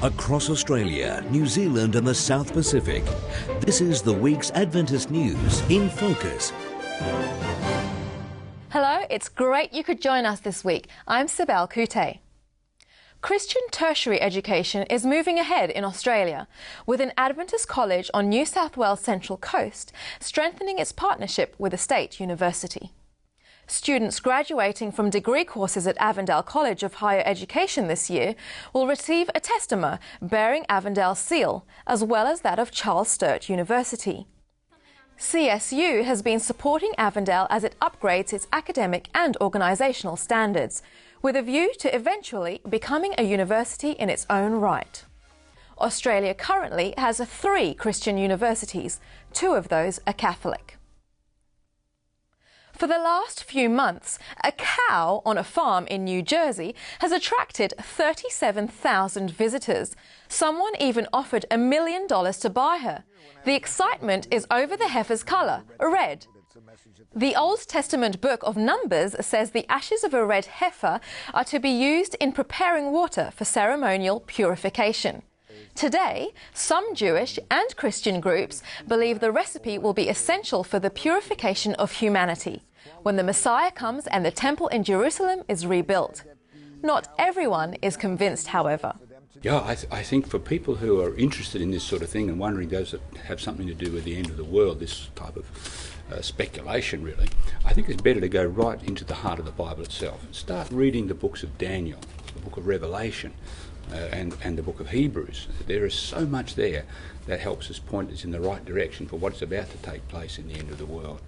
Across Australia, New Zealand and the South Pacific, this is the week's Adventist news in focus. Hello, it's great you could join us this week. I'm Sibel Kute. Christian tertiary education is moving ahead in Australia, with an Adventist college on New South Wales Central Coast strengthening its partnership with a state university. Students graduating from degree courses at Avondale College of Higher Education this year will receive a testament bearing Avondale's seal, as well as that of Charles Sturt University. CSU has been supporting Avondale as it upgrades its academic and organisational standards, with a view to eventually becoming a university in its own right. Australia currently has 3 Christian universities, 2 of those are Catholic. For the last few months, a cow on a farm in New Jersey has attracted 37,000 visitors. Someone even offered $1 million to buy her. The excitement is over the heifer's colour, red. The Old Testament book of Numbers says the ashes of a red heifer are to be used in preparing water for ceremonial purification. Today, some Jewish and Christian groups believe the recipe will be essential for the purification of humanity, when the Messiah comes and the temple in Jerusalem is rebuilt. Not everyone is convinced, however. Yeah, I think for people who are interested in this sort of thing and wondering does it have something to do with the end of the world, this type of speculation really, I think it's better to go right into the heart of the Bible itself. Start reading the books of Daniel, the book of Revelation, and the book of Hebrews. There is so much there that helps us point us in the right direction for what's about to take place in the end of the world.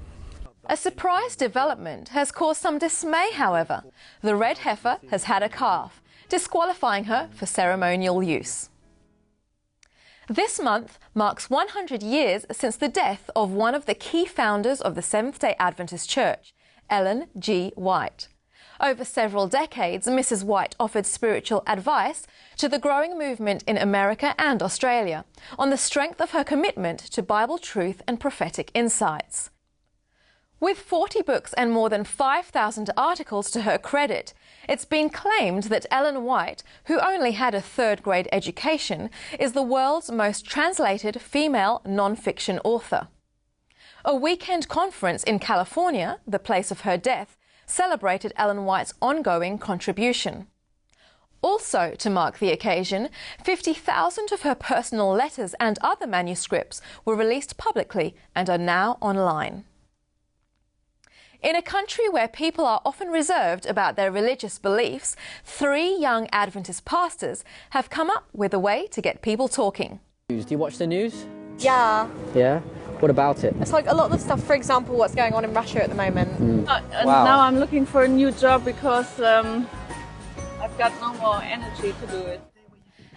A surprise development has caused some dismay, however. The red heifer has had a calf, disqualifying her for ceremonial use. This month marks 100 years since the death of one of the key founders of the Seventh-day Adventist Church, Ellen G. White. Over several decades, Mrs. White offered spiritual advice to the growing movement in America and Australia on the strength of her commitment to Bible truth and prophetic insights. With 40 books and more than 5,000 articles to her credit, it's been claimed that Ellen White, who only had a 3rd-grade education, is the world's most translated female non-fiction author. A weekend conference in California, the place of her death, celebrated Ellen White's ongoing contribution. Also, to mark the occasion, 50,000 of her personal letters and other manuscripts were released publicly and are now online. In a country where people are often reserved about their religious beliefs, 3 young Adventist pastors have come up with a way to get people talking. Do you watch the news? Yeah. Yeah? What about it? It's like a lot of the stuff, for example, what's going on in Russia at the moment. Wow. Now I'm looking for a new job because I've got no more energy to do it.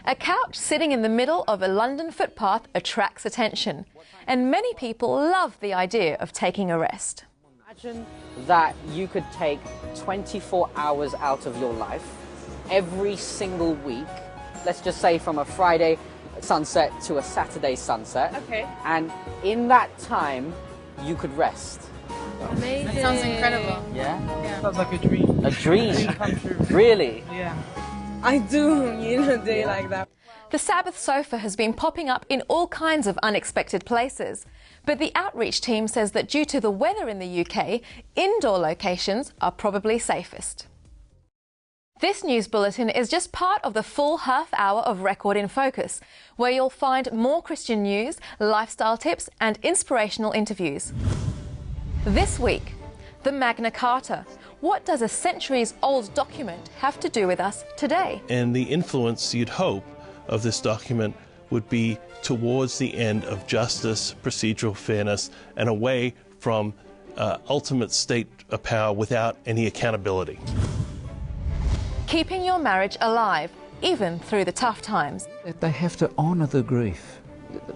A couch sitting in the middle of a London footpath attracts attention, and many people love the idea of taking a rest. Imagine that you could take 24 hours out of your life every single week, let's just say from a Friday sunset to a Saturday sunset. Okay. And in that time, you could rest. Amazing. That sounds incredible. Yeah? Sounds like a dream. A dream? Dream come true. Really? Yeah. I do need a day like that. The Sabbath sofa has been popping up in all kinds of unexpected places, but the outreach team says that due to the weather in the UK, indoor locations are probably safest. This news bulletin is just part of the full half hour of Record in Focus, where you'll find more Christian news, lifestyle tips and inspirational interviews. This week, the Magna Carta. What does a centuries-old document have to do with us today? And the influence, you'd hope, of this document would be towards the end of justice, procedural fairness, and away from ultimate state power without any accountability. Keeping your marriage alive, even through the tough times. They have to honour the grief.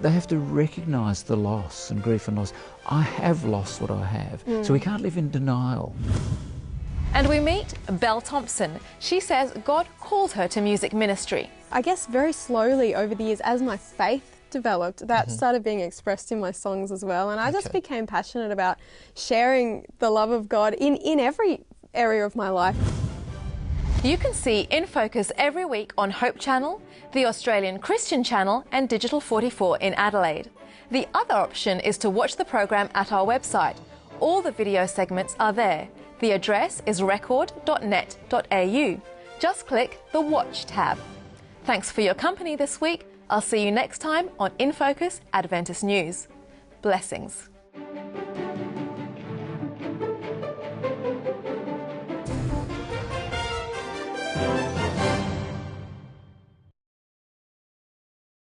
They have to recognise the loss and grief and loss. I have lost what I have, so we can't live in denial. And we meet Belle Thompson. She says God called her to music ministry. I guess very slowly over the years, as my faith developed, that started being expressed in my songs as well. And I just became passionate about sharing the love of God in every area of my life. You can see InFocus every week on Hope Channel, the Australian Christian Channel and Digital 44 in Adelaide. The other option is to watch the program at our website. All the video segments are there. The address is record.net.au. Just click the Watch tab. Thanks for your company this week. I'll see you next time on InFocus Adventist News. Blessings.